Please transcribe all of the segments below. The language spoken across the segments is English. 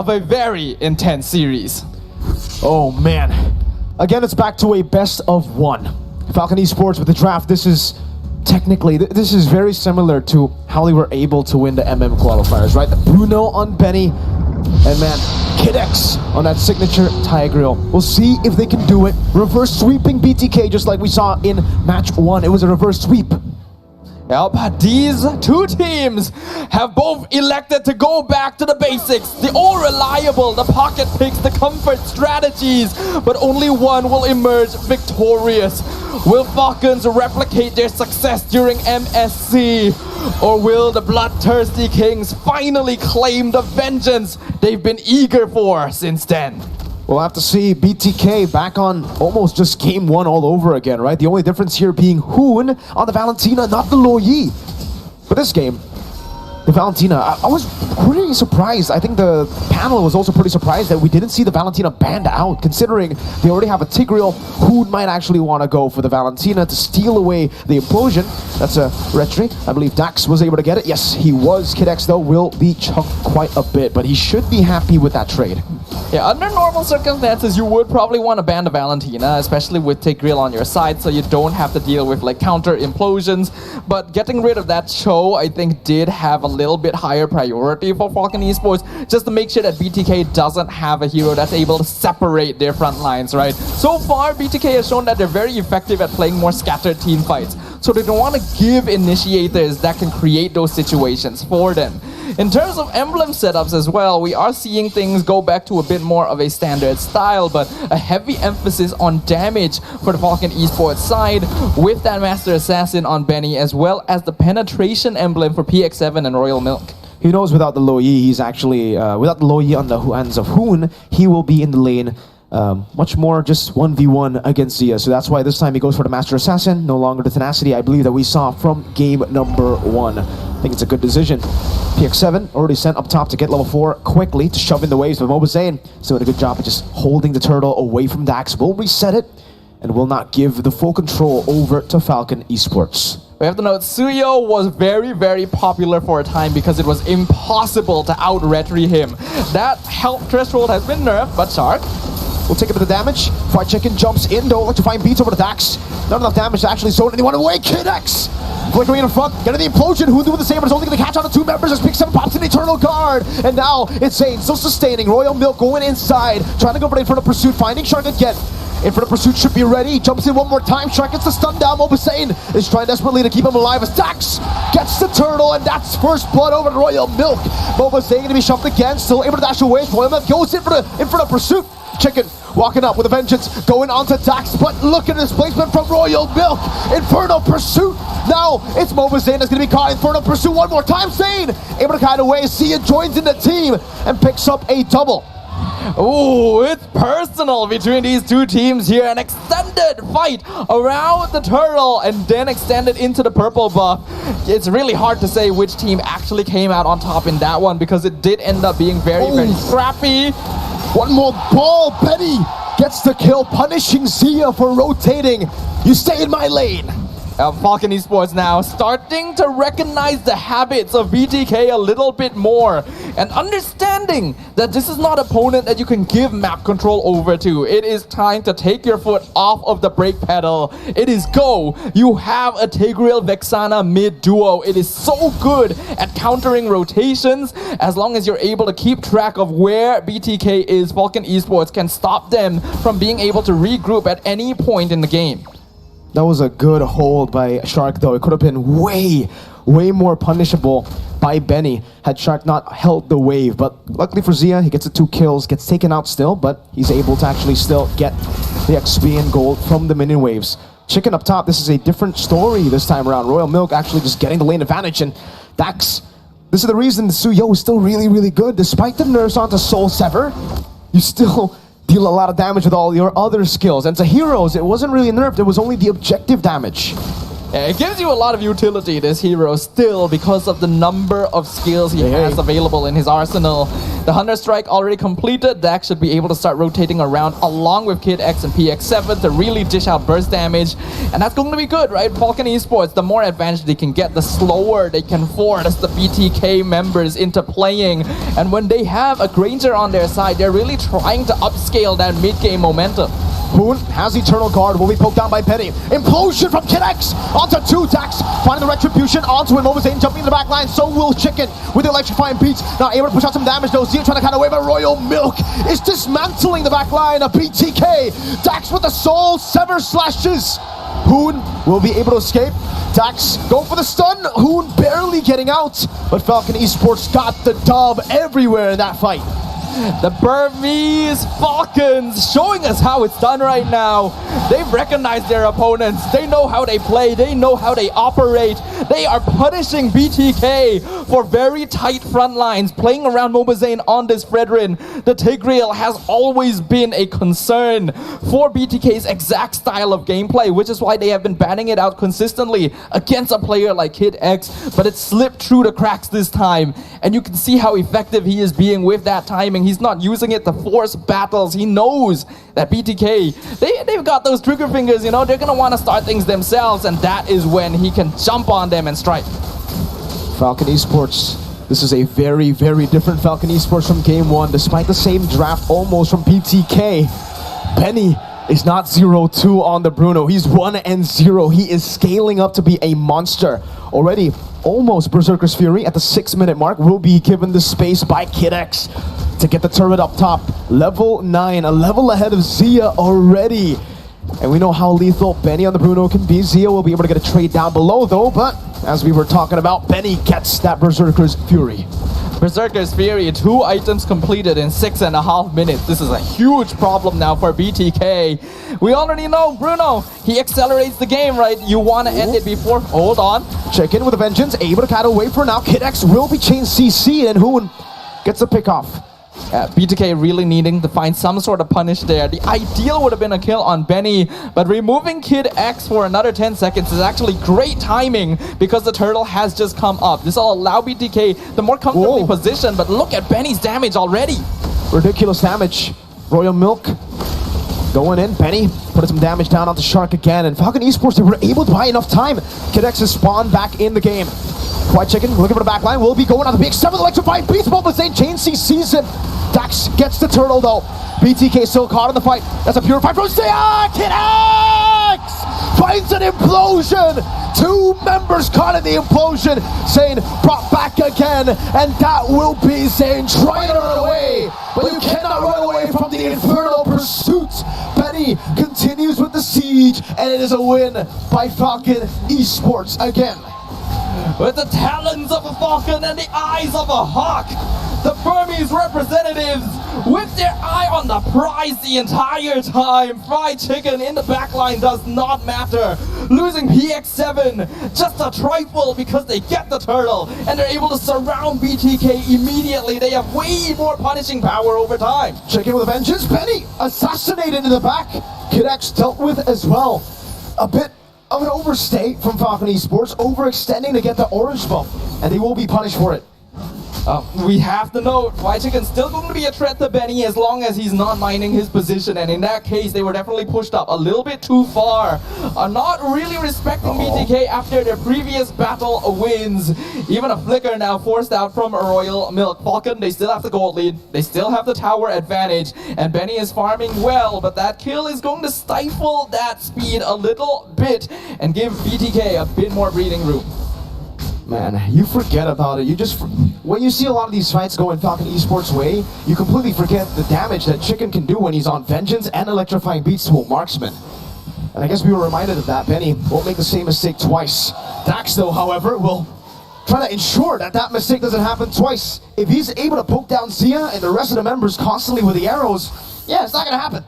of a very intense series. Oh man. Again, it's back to a best of one. Falcon Esports with the draft, this is technically, this is very similar to how they were able to win the qualifiers, right? The Bruno on Benny, and man, Kid X on that signature Tigreal. We'll see if they can do it. Reverse sweeping BTK just like we saw in match 1. It was a reverse sweep. Yeah, but these two teams have both elected to go back to the basics. The all reliable, the pocket picks, the comfort strategies, but only one will emerge victorious. Will Falcons replicate their success during MSC? Or will the Bloodthirsty Kings finally claim the vengeance they've been eager for since then? We'll have to see. BTK back on almost just game 1 all over again, right? The only difference here being Hoon on the Valentina, not the Loyi. For this game, the Valentina, I was pretty surprised. I think the panel was also pretty surprised that we didn't see the Valentina banned out, considering they already have a Tigreal. Hoon might actually want to go for the Valentina to steal away the implosion. That's a retry. I believe Dax was able to get it. Yes, he was. Kid X, though, will be chunked quite a bit, but he should be happy with that trade. Yeah, under normal circumstances, you would probably want to ban the Valentina, especially with Tigreal on your side, so you don't have to deal with like counter implosions. But getting rid of that Cho, I think, did have a little bit higher priority for Falcon Esports, just to make sure that BTK doesn't have a hero that's able to separate their front lines, right? So far, BTK has shown that they're very effective at playing more scattered team fights, so they don't want to give initiators that can create those situations for them. In terms of emblem setups as well, we are seeing things go back to a bit more of a standard style, but a heavy emphasis on damage for the Falcon Esports side with that Master Assassin on Benny, as well as the penetration emblem for PX7 and Royal Milk. He knows without the Loyi, he's actually, without the Loyi on the hands of Hoon, he will be in the lane much more just 1v1 against Zia. So that's why this time he goes for the Master Assassin, no longer the tenacity I believe that we saw from game number 1. I think it's a good decision. PX7 already sent up top to get level 4 quickly to shove in the waves, but Mobazane still did a good job of just holding the turtle away from Dax. Will reset it and will not give the full control over to Falcon Esports. We have to note, Suyo was very, very popular for a time because it was impossible to out-retry him. That health threshold has been nerfed, but Shark will take a bit of damage. Fried Chicken jumps in, though, to find beats over the Dax. Not enough damage to actually zone anyone away. Kid X flickering in front, getting the implosion. Hoon doing the same, but it's only going to catch on to 2 members as PX7 pops an Eternal Guard. And now it's Zane still sustaining. Royal Milk going inside, trying to go right in front of Pursuit, finding Shark again. In front of Pursuit, should be ready. Jumps in one more time. Shark gets the stun down. Mobazane is trying desperately to keep him alive as Dax gets the turtle, and that's first blood over to Royal Milk. Mobazane going to be shoved again, still able to dash away. Royal Milk goes in front of Pursuit. Chicken walking up with a vengeance, going on to Dax, but look at this placement from Royal Milk. Infernal Pursuit. Now it's Mobazane that's going to be caught. Infernal Pursuit one more time. Zane able to kite away. Sia joins in the team and picks up a double. Ooh, it's personal between these two teams here. An extended fight around the turtle and then extended into the purple buff. It's really hard to say which team actually came out on top in that one because it did end up being very, very scrappy. One more ball. Benny gets the kill, punishing Zia for rotating. You stay in my lane. Falcon Esports now starting to recognize the habits of BTK a little bit more and understanding that this is not an opponent that you can give map control over to. It is time to take your foot off of the brake pedal. It is go. You have a Tigreal Vexana mid duo. It is so good at countering rotations. As long as you're able to keep track of where BTK is, Falcon Esports can stop them from being able to regroup at any point in the game. That was a good hold by Shark, though. It could have been way more punishable by Benny had Shark not held the wave. But luckily for Zia, he gets the 2 kills, gets taken out still, but he's able to actually still get the XP and gold from the minion waves. Chicken up top, this is a different story this time around. Royal Milk actually just getting the lane advantage, and Dax, this is the reason the Suyo is still really, really good. Despite the nerfs onto Soul Sever, you still deal a lot of damage with all your other skills. And to heroes, it wasn't really nerfed, it was only the objective damage. Yeah, it gives you a lot of utility, this hero, still, because of the number of skills he has available in his arsenal. The Hunter Strike already completed. Dax should be able to start rotating around along with Kid X and PX7 to really dish out burst damage. And that's going to be good, right? Falcon Esports, the more advantage they can get, the slower they can force the BTK members into playing. And when they have a Granger on their side, they're really trying to upscale that mid-game momentum. Hoon has Eternal Guard, will be poked down by Penny. Implosion from Kid X onto 2 Dax, finding the Retribution onto him. MLBB jumping in the back line, so will Chicken with the electrifying beats. Now able to push out some damage though. Zia trying to cut away, but Royal Milk is dismantling the back line of BTK. Dax with the Soul Sever slashes. Hoon will be able to escape. Dax go for the stun. Hoon barely getting out, but Falcon Esports got the dub everywhere in that fight. The Burmese Falcons showing us how it's done right now. They've recognized their opponents. They know how they play. They know how they operate. They are punishing BTK for very tight front lines, playing around MLBB on this Fredrin. The Tigreal has always been a concern for BTK's exact style of gameplay, which is why they have been banning it out consistently against a player like Kid X, but it slipped through the cracks this time. And you can see how effective he is being with that timing. He's not using it to force battles. He knows that BTK, they've got those trigger fingers, you know, they're going to want to start things themselves, and that is when he can jump on them and strike. Falcon Esports, this is a very, very different Falcon Esports from game 1. Despite the same draft almost from BTK, Benny is not 0-2 on the Bruno. He's 1-0. He is scaling up to be a monster. Already almost Berserker's Fury at the 6-minute mark will be given the space by Kid X to get the turret up top. Level 9, a level ahead of Zia already. And we know how lethal Benny on the Bruno can be. Zia will be able to get a trade down below though, but as we were talking about, Benny gets that Berserker's Fury. Berserker's Fury, 2 items completed in 6.5 minutes. This is a huge problem now for BTK. We already know Bruno, he accelerates the game, right? You want to end it before, hold on. Check in with a vengeance, able to cut away for now. Kid X will be chain CC and Hoon gets the pick off. BTK really needing to find some sort of punish there. The ideal would have been a kill on Benny, but removing Kid X for another 10 seconds is actually great timing because the turtle has just come up. This will allow BTK the more comfortably positioned, but look at Benny's damage already. Ridiculous damage. Royal Milk going in. Benny put some damage down onto Shark again, and Falcon Esports, they were able to buy enough time. Kid X has spawned back in the game. White Chicken looking for the back line, will be going on the big 7 electrifying beats, but St. Chain sees him. Dax gets the turtle though. BTK still caught in the fight. That's a pure fight from Zia. Kid X finds an implosion. 2 members caught in the implosion. Zane brought back again, and that will be Zane trying to run away, but you cannot run away from the infernal pursuit. Benny continues with the siege, and it is a win by Falcon Esports again. With the talons of a falcon and the eyes of a hawk, the Burmese representatives with their eye on the prize the entire time. Fried Chicken in the backline does not matter. Losing PX7 just a trifle because they get the turtle and they're able to surround BTK immediately. They have way more punishing power over time. Chicken with a vengeance. Benny assassinated in the back. Kid X dealt with as well. A bit of an overstay from Falcon Esports, overextending to get the orange buff, and they will be punished for it. We have to know, White Chicken's still going to be a threat to Benny as long as he's not minding his position, and in that case, they were definitely pushed up a little bit too far. Not really respecting BTK after their previous battle wins. Even a flicker now forced out from Royal Milk. Falcon, they still have the gold lead, they still have the tower advantage, and Benny is farming well, but that kill is going to stifle that speed a little bit and give BTK a bit more breathing room. Man, you forget about it. You just, when you see a lot of these fights go in Falcon Esports' way, you completely forget the damage that Chicken can do when he's on Vengeance and electrifying beats to a marksman. And I guess we were reminded of that. Benny won't make the same mistake twice. Dax, though, however, will try to ensure that that mistake doesn't happen twice. If he's able to poke down Zia and the rest of the members constantly with the arrows, yeah, it's not going to happen.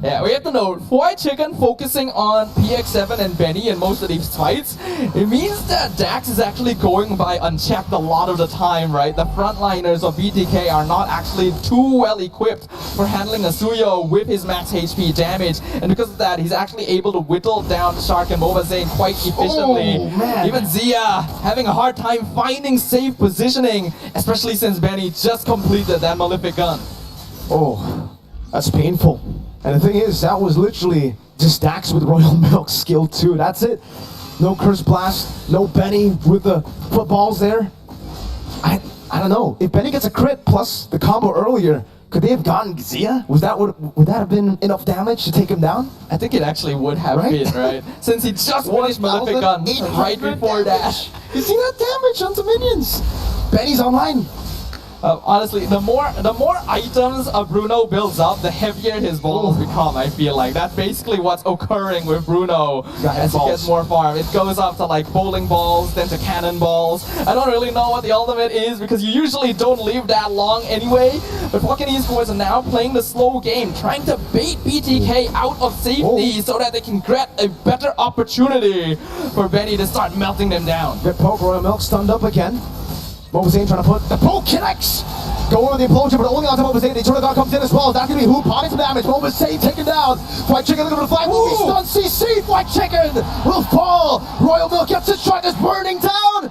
Yeah, we have to note, White Chicken focusing on PX7 and Benny in most of these fights, it means that Dax is actually going by unchecked a lot of the time, right? The frontliners of BTK are not actually too well equipped for handling Asuyo with his max HP damage, and because of that, he's actually able to whittle down Shark and Mobazane quite efficiently. Oh, man. Even Zia having a hard time finding safe positioning, especially since Benny just completed that Malefic gun. Oh, that's painful. And the thing is, that was literally just Dax with Royal Milk skill 2. That's it. No Curse Blast, no Benny with the footballs there. I don't know. If Benny gets a crit plus the combo earlier, could they have gotten Zia? Would that have been enough damage to take him down? I think it actually would have been, right? Since he just finished Malefic gun right before that. You see that damage onto minions? Benny's online. Honestly, the more items a Bruno builds up, the heavier his balls become, I feel like. That's basically what's occurring with Bruno as he gets more farm. It goes up to like bowling balls, then to cannonballs. I don't really know what the ultimate is because you usually don't live that long anyway. But Falcon Esports are now playing the slow game, trying to bait BTK out of safety so that they can get a better opportunity for Benny to start melting them down. Good poke, Royal Milk stunned up again. Mobazane trying to put the poke connects. Go over the implosion, but only on top of Mobazane. The Eternal God comes in as well. That's gonna be who potting some damage. Mobazane taken down. White Chicken looking for the flag. Will be stunned. CC. White Chicken will fall. Royal Milk gets his shot. Is burning down,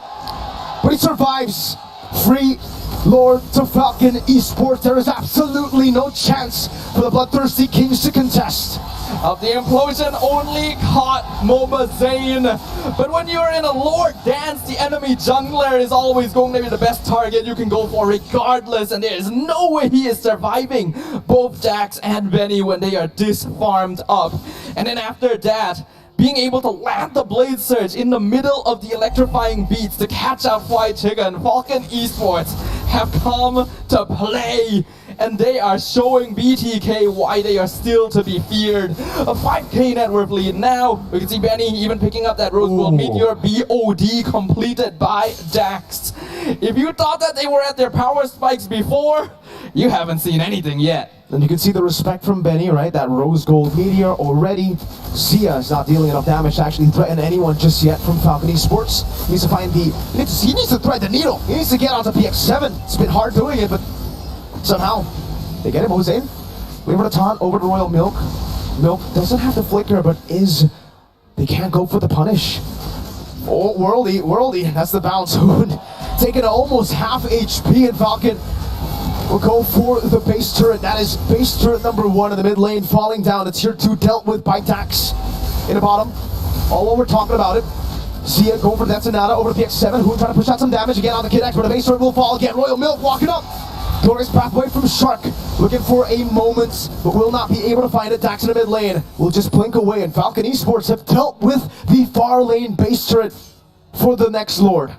but he survives. Free Lord to Falcon Esports. There is absolutely no chance for the Bloodthirsty Kings to contest. The implosion only caught Mobazane, but when you're in a Lord dance, the enemy jungler is always going to be the best target you can go for regardless, and there is no way he is surviving both Dax and Benny when they are disfarmed up. And then after that, being able to land the Blade Surge in the middle of the electrifying beats to catch out White Chicken, Falcon Esports have come to play. And they are showing BTK why they are still to be feared. A 5k net worth lead now. We can see Benny even picking up that Rose Gold Meteor BOD completed by Dax. If you thought that they were at their power spikes before, you haven't seen anything yet. And you can see the respect from Benny, right? That Rose Gold Meteor already. Zia is not dealing enough damage to actually threaten anyone just yet from Falcon Esports. He needs to find the... He needs to thread the needle. He needs to get onto PX7. It's been hard doing it, but somehow they get it. Mobazane. Leave it a taunt over to Royal Milk. Milk doesn't have to flicker, but they can't go for the punish. Oh, Worldy. That's the bounce. Taking almost half HP, and Falcon will go for the base turret. That is base turret number 1 in the mid lane, falling down to tier 2, dealt with by Dax in the bottom. All over talking about it. Zia go for that Sonata over to PX7, who trying to push out some damage again on the Kid X, but the base turret will fall again. Royal Milk walking up. Glorious pathway from Shark, looking for a moment, but will not be able to find it. Dax in the mid lane will just blink away, and Falcon Esports have dealt with the far lane base turret for the next Lord.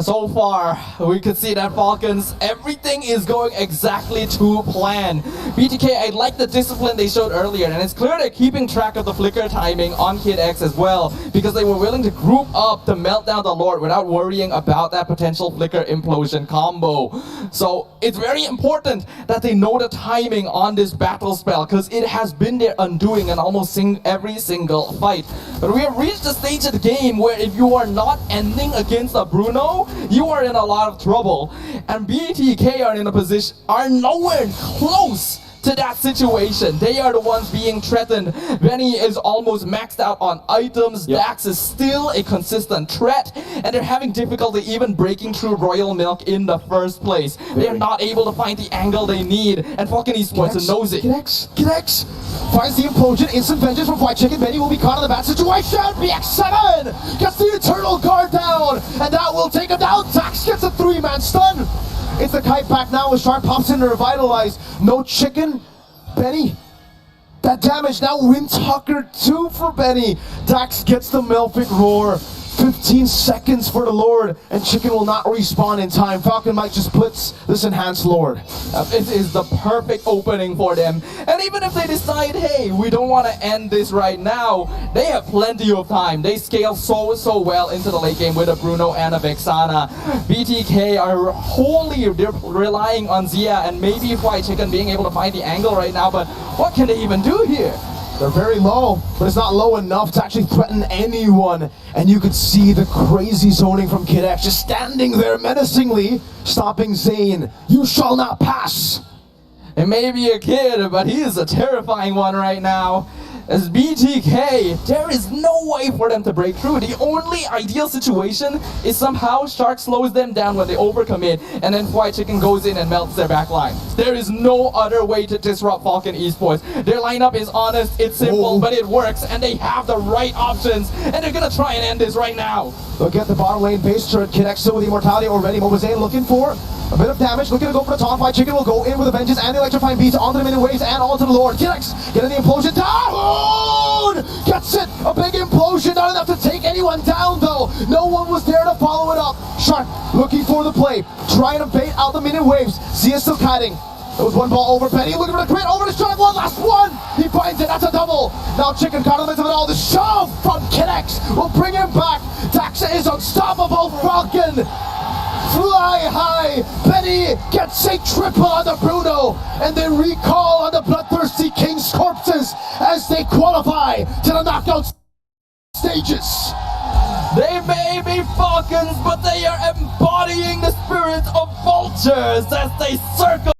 So far, we could see that Falcons, everything is going exactly to plan. BTK, I like the discipline they showed earlier, and it's clear they're keeping track of the flicker timing on Kid X as well, because they were willing to group up to melt down the Lord without worrying about that potential flicker implosion combo. So it's very important that they know the timing on this battle spell, because it has been their undoing in almost every single fight. But we have reached the stage of the game where if you are not ending against a Bruno, you are in a lot of trouble, and BTK are nowhere close to that situation. They are the ones being threatened. Benny is almost maxed out on items. Dax is still a consistent threat, and they're having difficulty even breaking through Royal Milk in the first place. They are not able to find the angle they need, and Falcon Esports knows it. Kid X finds the implosion. Instant vengeance from White Chicken. Benny will be caught in the bad situation. BX7 gets the Eternal Guard down, and that will take him down. Dax gets a 3-man stun. It's the kite back now as Shark pops in to revitalize. No Chicken. Benny. That damage now Windtalker 2 for Benny. Dax gets the Malefic Roar. 15 seconds for the Lord, and Chicken will not respawn in time. Falcon might just blitz this enhanced Lord. It is the perfect opening for them. And even if they decide, hey, we don't want to end this right now, they have plenty of time. They scale so well into the late game with a Bruno and a Vexana. BTK are they're relying on Zia and maybe White Chicken being able to find the angle right now, but what can they even do here? They're very low, but it's not low enough to actually threaten anyone. And you could see the crazy zoning from Kid X just standing there menacingly, stopping Zane. You shall not pass. It may be a kid, but he is a terrifying one right now. As BTK, there is no way for them to break through. The only ideal situation is somehow Shark slows them down when they overcommit, and then White Chicken goes in and melts their backline. There is no other way to disrupt Falcon Esports. Their lineup is honest, it's simple, but it works, and they have the right options, and they're gonna try and end this right now. Look at the bottom lane base turret. Kid X still with immortality already. Mobazane looking for a bit of damage, looking to go for the taunt. White Chicken will go in with a vengeance and the electrifying beats onto the minion waves and onto the Lord. Kid X getting the implosion down! Gets it! A big implosion, not enough to take anyone down though. No one was there to follow it up. Shark looking for the play, trying to bait out the minion waves. Zia still kiting. There was one ball over Penny, looking for the crit, over to Shark, one last one! He finds it, that's a double! Now Chicken caught in the midst of it all, the shove from Kid X will bring him back! Daxa is unstoppable, Falcon! Fly high! Penny gets a triple on the Bruno, and they recall on the Bloodthirsty Kings corpses as they qualify to the knockout stages. They may be Falcons, but they are embodying the spirit of vultures as they circle